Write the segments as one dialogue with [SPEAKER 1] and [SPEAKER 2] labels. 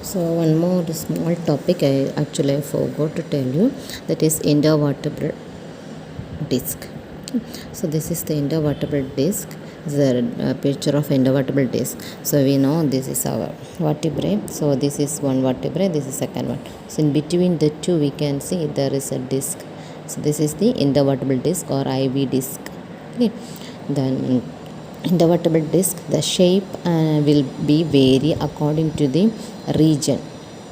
[SPEAKER 1] So one more small topic I forgot to tell you, that is intervertebral disc. So this is the intervertebral disc. This is a picture of intervertebral disc. So we know this is our vertebrae. So this is one vertebrae, this is second one. So in between the two we can see there is a disc. So this is the intervertebral disc or IV disc. Okay. Then intervertebral disc, the shape will be vary according to the region,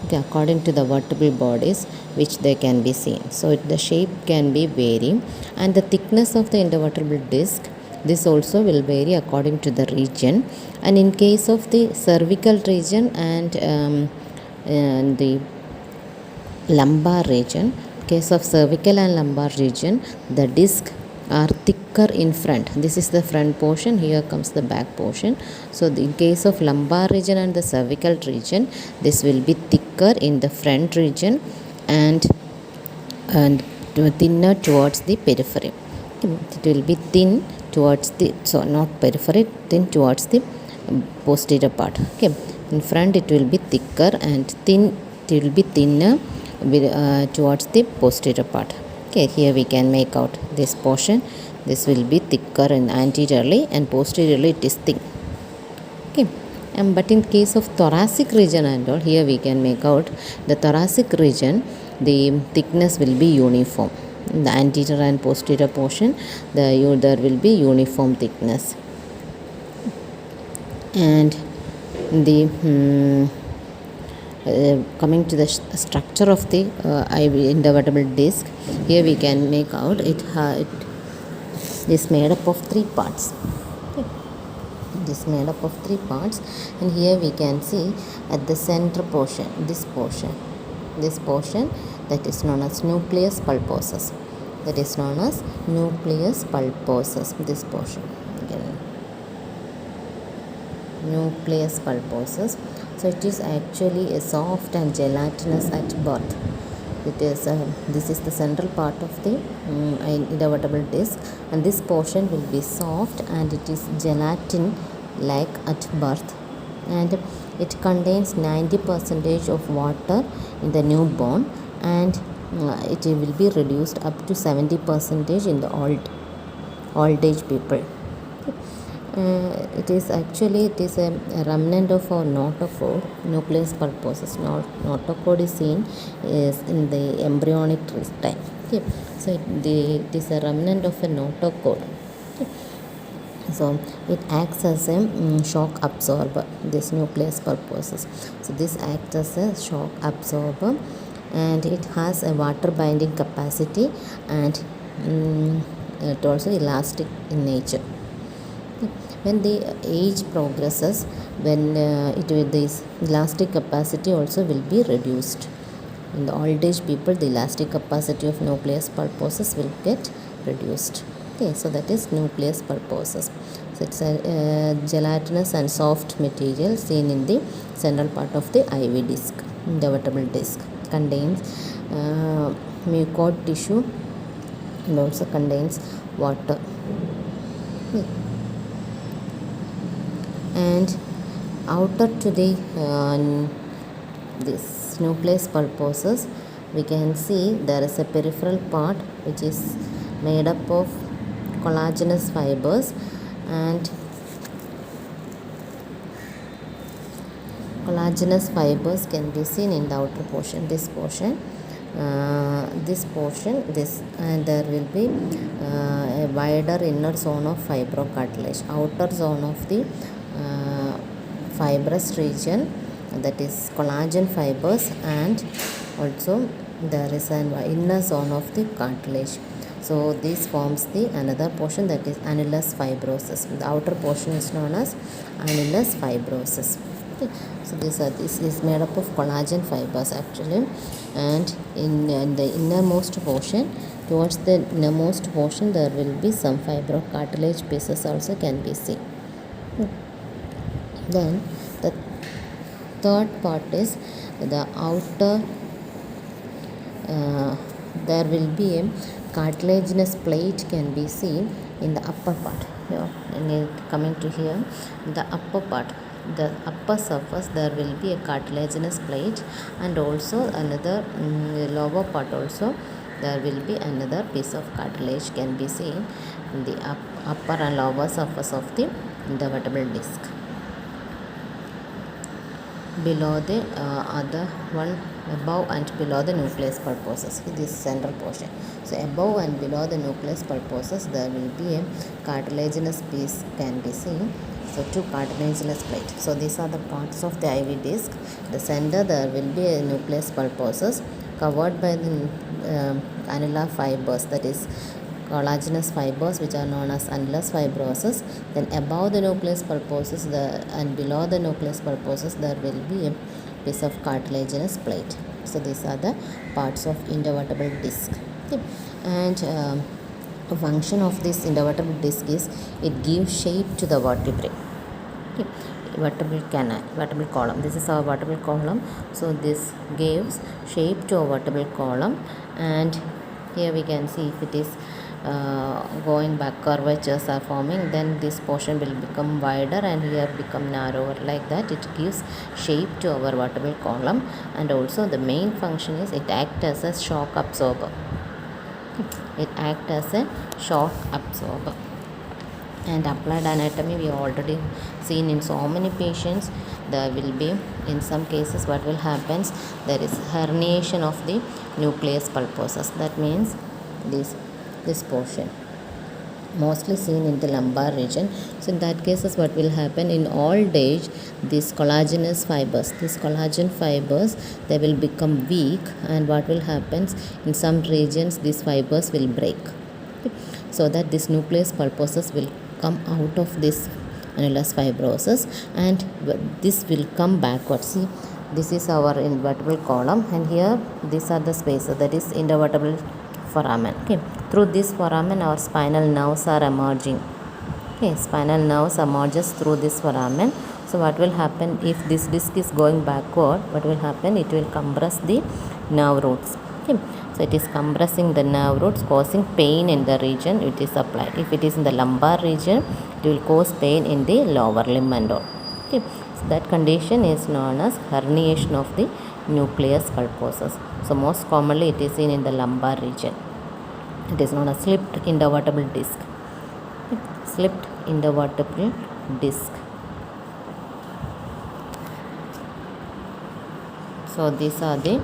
[SPEAKER 1] okay, according to the vertebral bodies which they can be seen. So the shape can be vary, and the thickness of the intervertebral disc, this also will vary according to the region. And in case of the cervical region and the lumbar region, case of cervical and lumbar region, the disc are thicker in front. This is the front portion, here comes the back portion. So in case of lumbar region and the cervical region, this will be thicker in the front region and thinner towards the periphery. It will be thin towards the, so not periphery, thin towards the posterior part. Okay, in front it will be thicker and thin, it will be thinner towards the posterior part. Okay, here we can make out this portion. This will be thicker in anteriorly and posteriorly it is thin. Okay, but in case of thoracic region and all, here we can make out the thoracic region, the thickness will be uniform. In the anterior and posterior portion, there will be uniform thickness. And the coming to the structure of the intervertebral disc, here we can make out it is made up of three parts. Okay. It is made up of three parts, and here we can see at the center portion, this portion that is known as nucleus pulposus. That is known as nucleus pulposus. This portion again, nucleus pulposus. So it is actually a soft and gelatinous at birth. It is this is the central part of the intervertebral disc, and this portion will be soft and it is gelatin like at birth, and it contains 90% of water in the newborn, and it will be reduced up to 70% in the old age people. It is a remnant of a notochord, nucleus pulposus. Notochord is seen is in the embryonic time. Okay. So it is a remnant of a notochord. Okay. So it acts as a shock absorber, this nucleus pulposus. So this acts as a shock absorber, and it has a water binding capacity, and it also elastic in nature. When the age progresses, when this elastic capacity also will be reduced. In the old age people, the elastic capacity of nucleus pulposus will get reduced. Okay, so that is nucleus pulposus. So it's a gelatinous and soft material seen in the central part of the IV disc, intervertebral disc. Contains mucoid tissue and also contains water. Okay. And outer to the this nucleus pulposus, we can see there is a peripheral part which is made up of collagenous fibers, and collagenous fibers can be seen in the outer portion, this portion, and there will be a wider inner zone of fibrocartilage, outer zone of the fibrous region, that is collagen fibers, and also there is an inner zone of the cartilage. So this forms the another portion, that is annulus fibrosus. The outer portion is known as annulus fibrosus. Okay. So this is made up of collagen fibers actually, and in the innermost portion, towards the innermost portion, there will be some fibrocartilage pieces also can be seen. Then the third part is the outer, there will be a cartilaginous plate can be seen in the upper part. Here, and coming to here, the upper part, the upper surface there will be a cartilaginous plate, and also another lower part also there will be another piece of cartilage can be seen in the upper and lower surface of the intervertebral disc. Below the other one, above and below the nucleus pulposus, this central portion. So above and below the nucleus pulposus there will be a cartilaginous piece can be seen. So two cartilaginous plate. So these are the parts of the IV disc. The center there will be a nucleus pulposus covered by the annular fibers, that is collagenous fibers, which are known as annulus fibrosus. Then above the nucleus pulposus and below the nucleus pulposus there will be a piece of cartilaginous plate. So these are the parts of intervertebral disc. Okay. And the function of this intervertebral disc is it gives shape to the vertebrae. Okay. Vertebral canal, vertebral column. This is our vertebral column. So this gives shape to a vertebral column, and here we can see if it is going back, curvatures are forming, then this portion will become wider and here become narrower. Like that it gives shape to our vertebral column. And also the main function is it acts as a shock absorber. It acts as a shock absorber. And applied anatomy we already seen in so many patients. There will be, in some cases what will happen, there is herniation of the nucleus pulposus. That means this portion mostly seen in the lumbar region. So in that cases what will happen, in old age these collagenous fibers, these collagen fibers, they will become weak, and what will happen, in some regions these fibers will break. Okay. So that this nucleus pulposus will come out of this annulus fibrosus, and this will come backwards. See, this is our vertebral column, and here these are the spaces, that is intervertebral foramen. Okay. Through this foramen our spinal nerves are emerging. Okay. Spinal nerves emerges through this foramen. So what will happen, if this disc is going backward, what will happen, it will compress the nerve roots. Okay. So it is compressing the nerve roots, causing pain in the region it is applied. If it is in the lumbar region, it will cause pain in the lower limb and all. Okay. So that condition is known as herniation of the nucleus pulposus. So most commonly it is seen in the lumbar region. It is known as slipped intervertebral disc. Okay. Slipped intervertebral disc. So these are the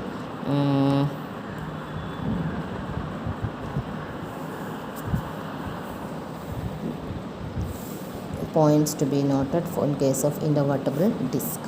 [SPEAKER 1] points to be noted for in case of intervertebral disc.